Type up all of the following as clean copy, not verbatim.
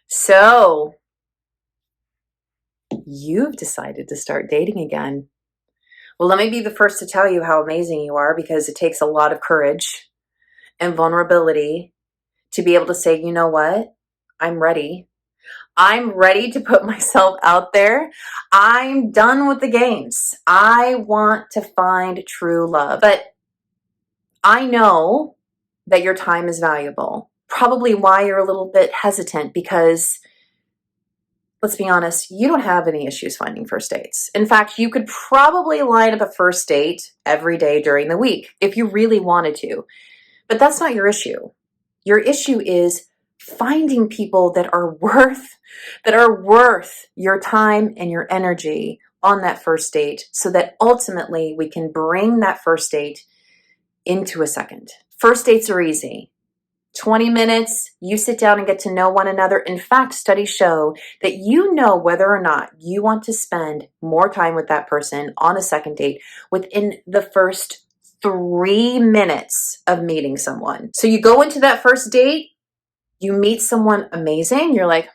So, you've decided to start dating again. Well, let me be the first to tell you how amazing you are, because it takes a lot of courage and vulnerability to be able to say, you know what? I'm ready. I'm ready to put myself out there. I'm done with the games. I want to find true love. But I know that your time is valuable. Probably why you're a little bit hesitant, because let's be honest, you don't have any issues finding first dates. In fact, you could probably line up a first date every day during the week if you really wanted to. But that's not your issue. Your issue is finding people that are worth your time and your energy on that first date, so that ultimately we can bring that first date into a second. First dates are easy. 20 minutes, you sit down and get to know one another. In fact, studies show that you know whether or not you want to spend more time with that person on a second date within the first 3 minutes of meeting someone. So you go into that first date, you meet someone amazing, you're like,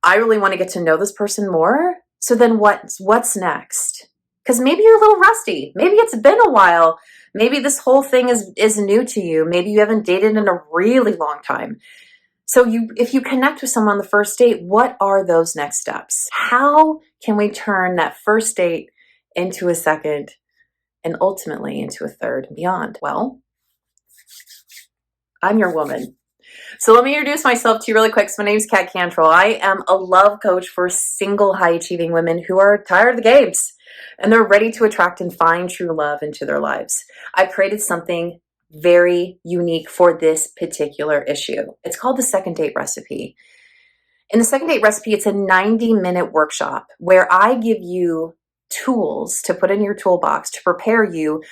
I really want to get to know this person more. So then what's next? Because maybe you're a little rusty. Maybe it's been a while. Maybe this whole thing is new to you. Maybe you haven't dated in a really long time. So if you connect with someone on the first date, what are those next steps? How can we turn that first date into a second and ultimately into a third and beyond? Well, I'm your woman. So let me introduce myself to you really quick. So my name is Kat Cantrell. I am a love coach for single high-achieving women who are tired of the games and they're ready to attract and find true love into their lives. I've created something very unique for this particular issue. It's called the Second Date Recipe. In the Second Date Recipe, it's a 90-minute workshop where I give you tools to put in your toolbox to prepare you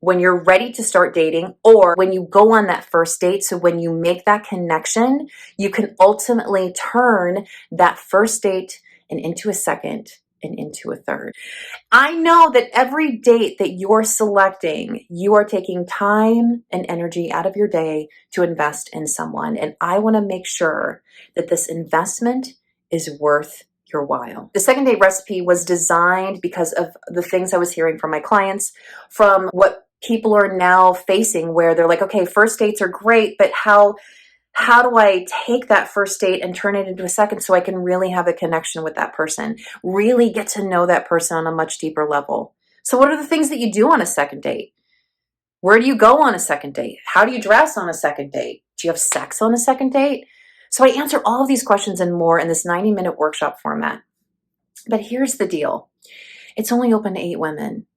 when you're ready to start dating, or when you go on that first date. So when you make that connection, you can ultimately turn that first date and into a second and into a third. I know that every date that you're selecting, you are taking time and energy out of your day to invest in someone. And I want to make sure that this investment is worth your while. The Second Date Recipe was designed because of the things I was hearing from my clients, from what people are now facing, where they're like, okay, first dates are great, but how do I take that first date and turn it into a second so I can really have a connection with that person, really get to know that person on a much deeper level? So what are the things that you do on a second date? Where do you go on a second date? How do you dress on a second date? Do you have sex on a second date? So I answer all of these questions and more in this 90-minute workshop format. But here's the deal. It's only open to 8 women,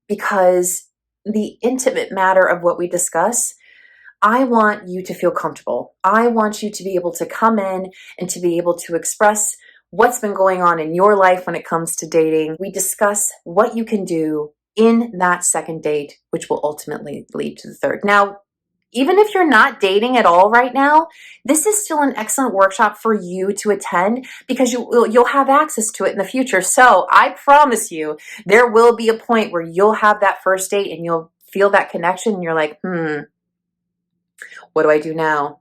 because the intimate matter of what we discuss, I want you to feel comfortable. I want you to be able to come in and to be able to express what's been going on in your life when it comes to dating. We discuss what you can do in that second date, which will ultimately lead to the third. Now, even if you're not dating at all right now, this is still an excellent workshop for you to attend, because you'll have access to it in the future. So I promise you, there will be a point where you'll have that first date and you'll feel that connection and you're like, what do I do now?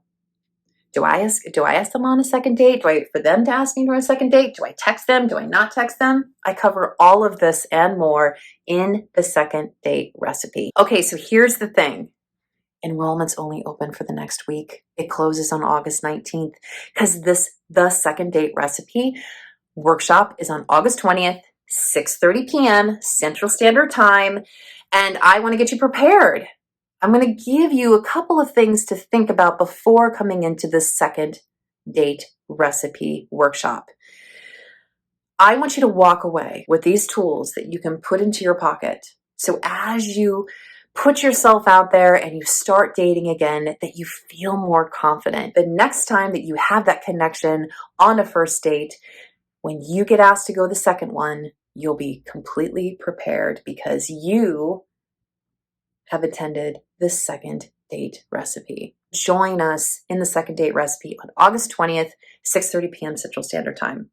Do I ask them on a second date? Do I wait for them to ask me for a second date? Do I text them? Do I not text them? I cover all of this and more in the Second Date Recipe. Okay, so here's the thing. Enrollment's only open for the next week. It closes on August 19th, because the Second Date Recipe workshop is on August 20th, 6:30 p.m. Central Standard Time, and I want to get you prepared. I'm going to give you a couple of things to think about before coming into this Second Date Recipe workshop. I want you to walk away with these tools that you can put into your pocket. So as you put yourself out there and you start dating again, that you feel more confident. The next time that you have that connection on a first date, when you get asked to go the second one, you'll be completely prepared, because you have attended the Second Date Recipe. Join us in the Second Date Recipe on August 20th, 6:30 p.m. Central Standard Time.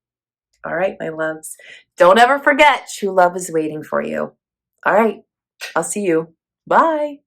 All right, my loves. Don't ever forget, true love is waiting for you. All right, I'll see you. Bye.